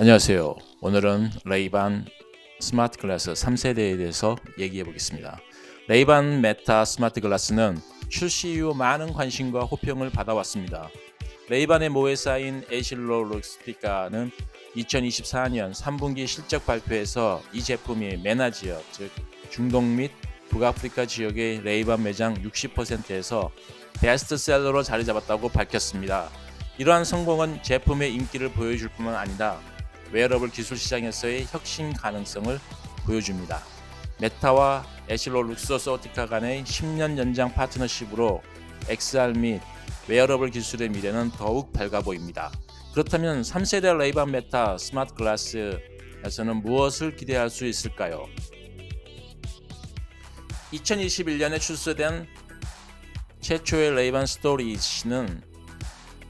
안녕하세요. 오늘은 레이반 스마트 글라스 3세대에 대해서 얘기해 보겠습니다. 레이반 메타 스마트 글라스는 출시 이후 많은 관심과 호평을 받아왔습니다. 레이반의 모회사인 에실로룩스티카는 2024년 3분기 실적 발표에서 이 제품이 메나 지역, 즉 중동 및 북아프리카 지역의 레이반 매장 60%에서 베스트셀러로 자리 잡았다고 밝혔습니다. 이러한 성공은 제품의 인기를 보여줄 뿐만 아니라 웨어러블 기술 시장에서의 혁신 가능성을 보여줍니다. 메타와 에실로룩스티카 간의 10년 연장 파트너십으로 XR 및 웨어러블 기술의 미래는 더욱 밝아 보입니다. 그렇다면 3세대 레이반 메타 스마트 글라스에서는 무엇을 기대할 수 있을까요? 2021년에 출시된 최초의 레이반 스토리지는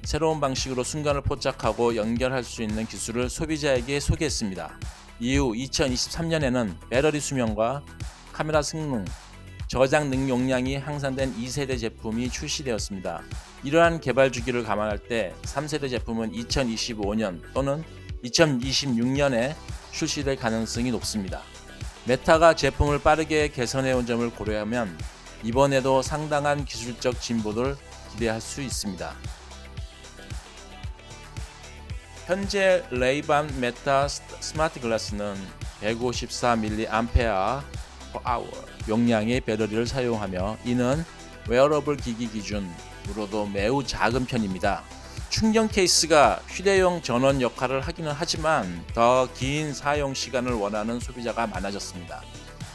새로운 방식으로 순간을 포착하고 연결할 수 있는 기술을 소비자에게 소개했습니다. 이후 2023년에는 배터리 수명과 카메라 성능, 저장 용량이 향상된 2세대 제품이 출시되었습니다. 이러한 개발 주기를 감안할 때 3세대 제품은 2025년 또는 2026년에 출시될 가능성이 높습니다. 메타가 제품을 빠르게 개선해온 점을 고려하면 이번에도 상당한 기술적 진보를 기대할 수 있습니다. 현재 레이반 메타 스마트 글라스는 154mAh 용량의 배터리를 사용하며 이는 웨어러블 기기 기준으로도 매우 작은 편입니다. 충전 케이스가 휴대용 전원 역할을 하기는 하지만 더 긴 사용 시간을 원하는 소비자가 많아졌습니다.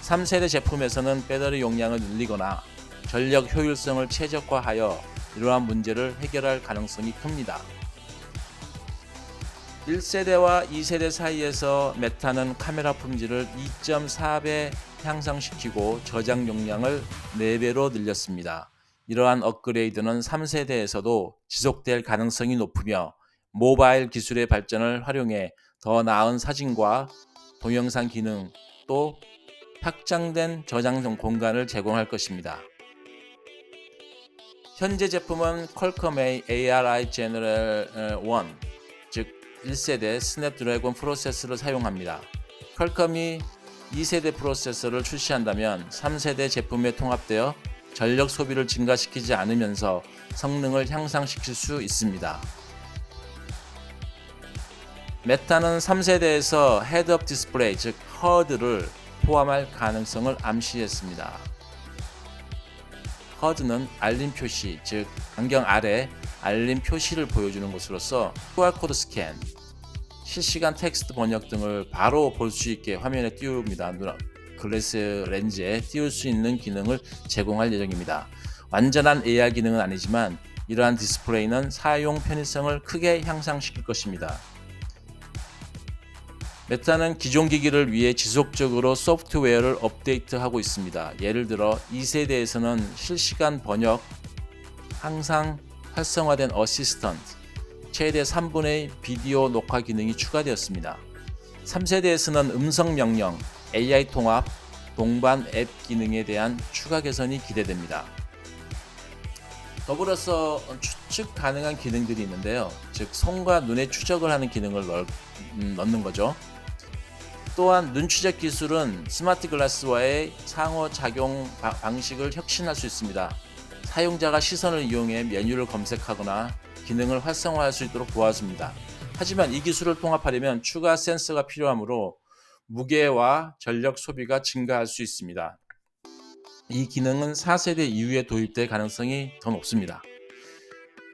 3세대 제품에서는 배터리 용량을 늘리거나 전력 효율성을 최적화하여 이러한 문제를 해결할 가능성이 큽니다. 1세대와 2세대 사이에서 메타는 카메라 품질을 2.4배 향상시키고 저장 용량을 4배로 늘렸습니다. 이러한 업그레이드는 3세대에서도 지속될 가능성이 높으며 모바일 기술의 발전을 활용해 더 나은 사진과 동영상 기능 또 확장된 저장 공간을 제공할 것입니다. 현재 제품은 퀄컴의 ARI 제너럴 1, 즉 1세대 스냅드래곤 프로세서를 사용합니다. 퀄컴이 2세대 프로세서를 출시한다면 3세대 제품에 통합되어 전력 소비를 증가시키지 않으면서 성능을 향상시킬 수 있습니다. 메타는 3세대에서 헤드업 디스플레이 즉 HUD를 포함할 가능성을 암시했습니다. HUD는 알림 표시 즉 안경 아래 알림 표시를 보여주는 것으로서 QR코드 스캔, 실시간 텍스트 번역 등을 바로 볼 수 있게 화면에 띄웁니다. 글래스 렌즈에 띄울 수 있는 기능을 제공할 예정입니다. 완전한 AR 기능은 아니지만 이러한 디스플레이는 사용 편의성을 크게 향상시킬 것입니다. 메타는 기존 기기를 위해 지속적으로 소프트웨어를 업데이트하고 있습니다. 예를 들어 2세대에서는 실시간 번역, 항상 활성화된 어시스턴트, 최대 3분의 비디오 녹화 기능이 추가되었습니다. 3세대에서는 음성 명령, AI 통합, 동반 앱 기능에 대한 추가 개선이 기대됩니다. 더불어서 추측 가능한 기능들이 있는데요. 즉 손과 눈의 추적을 하는 기능을 넣는 거죠. 또한 눈 추적 기술은 스마트 글라스와의 상호작용 방식을 혁신할 수 있습니다. 사용자가 시선을 이용해 메뉴를 검색하거나 기능을 활성화할 수 있도록 도와줍니다. 하지만 이 기술을 통합하려면 추가 센서가 필요하므로 무게와 전력 소비가 증가할 수 있습니다. 이 기능은 4세대 이후에 도입될 가능성이 더 높습니다.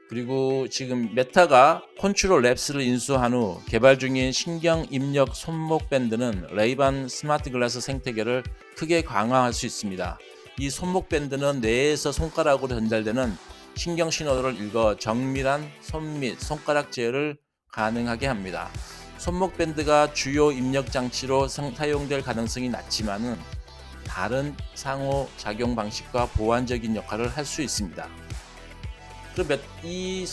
그리고 지금 메타가 컨트롤 랩스를 인수한 후 개발 중인 신경 입력 손목 밴드는 레이반 스마트 글라스 생태계를 크게 강화할 수 있습니다. 이 손목 밴드는 뇌에서 손가락으로 전달되는 신경 신호를 읽어 정밀한 손 및 손가락 제어를 가능하게 합니다. 손목 밴드가 주요 입력 장치로 사용될 가능성이 낮지만은 다른 상호 작용 방식과 보완적인 역할을 할 수 있습니다. 이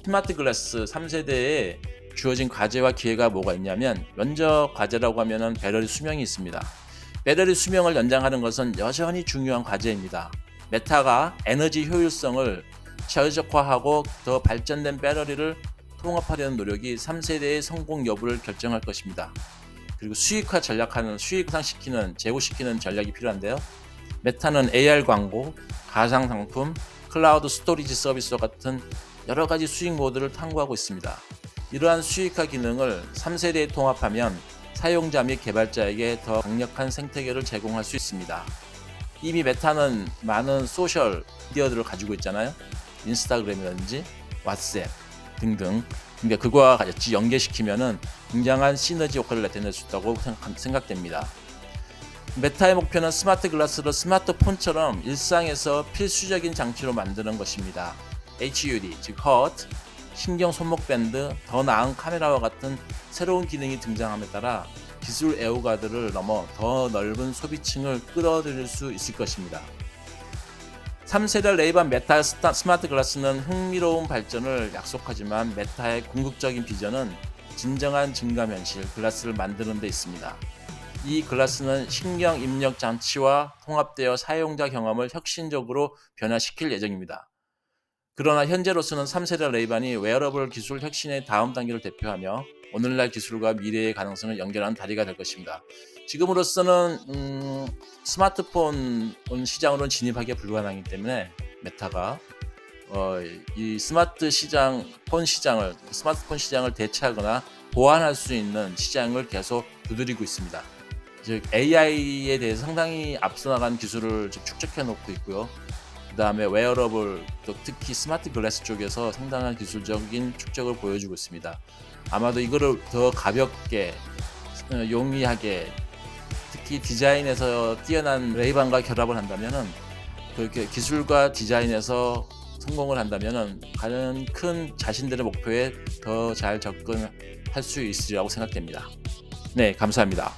스마트 글라스 3세대에 주어진 과제와 기회가 뭐가 있냐면 먼저 과제라고 하면은 배터리 수명이 있습니다. 배터리 수명을 연장하는 것은 여전히 중요한 과제입니다. 메타가 에너지 효율성을 최적화하고 더 발전된 배터리를 통합하려는 노력이 3세대의 성공 여부를 결정할 것입니다. 그리고 수익화 전략하는, 수익상시키는, 제고시키는 전략이 필요한데요. 메타는 AR 광고, 가상 상품, 클라우드 스토리지 서비스와 같은 여러 가지 수익 모드를 탐구하고 있습니다. 이러한 수익화 기능을 3세대에 통합하면 사용자 및 개발자에게 더 강력한 생태계를 제공할 수 있습니다. 이미 메타는 많은 소셜 미디어들을 가지고 있잖아요. 인스타그램이라든지 왓츠앱 등등. 그러니까 그거와 같이 연계시키면은 굉장한 시너지 효과를 나타낼 수 있다고 생각됩니다. 메타의 목표는 스마트 글라스를 스마트폰처럼 일상에서 필수적인 장치로 만드는 것입니다. HUD, 즉 HUD, 신경 손목 밴드, 더 나은 카메라와 같은 새로운 기능이 등장함에 따라 기술 애호가들을 넘어 더 넓은 소비층을 끌어들일 수 있을 것입니다. 3세대 레이반 메타 스마트 글라스는 흥미로운 발전을 약속하지만 메타의 궁극적인 비전은 진정한 증감현실 글라스를 만드는 데 있습니다. 이 글라스는 신경 입력 장치와 통합되어 사용자 경험을 혁신적으로 변화시킬 예정입니다. 그러나 현재로서는 3세대 레이반이 웨어러블 기술 혁신의 다음 단계를 대표하며 오늘날 기술과 미래의 가능성을 연결하는 다리가 될 것입니다. 지금으로서는 스마트폰 시장으로는 진입하기가 불가능하기 때문에 메타가 이 스마트폰 시장을 대체하거나 보완할 수 있는 시장을 계속 두드리고 있습니다. 즉 AI에 대해서 상당히 앞서 나간 기술을 축적해 놓고 있고요. 그 다음에 웨어러블, 또 특히 스마트 글라스 쪽에서 상당한 기술적인 축적을 보여주고 있습니다. 아마도 이거를 더 가볍게, 용이하게, 특히 디자인에서 뛰어난 레이반과 결합을 한다면은, 그렇게 기술과 디자인에서 성공을 한다면은 가장 큰 자신들의 목표에 더 잘 접근할 수 있으리라고 생각됩니다. 네, 감사합니다.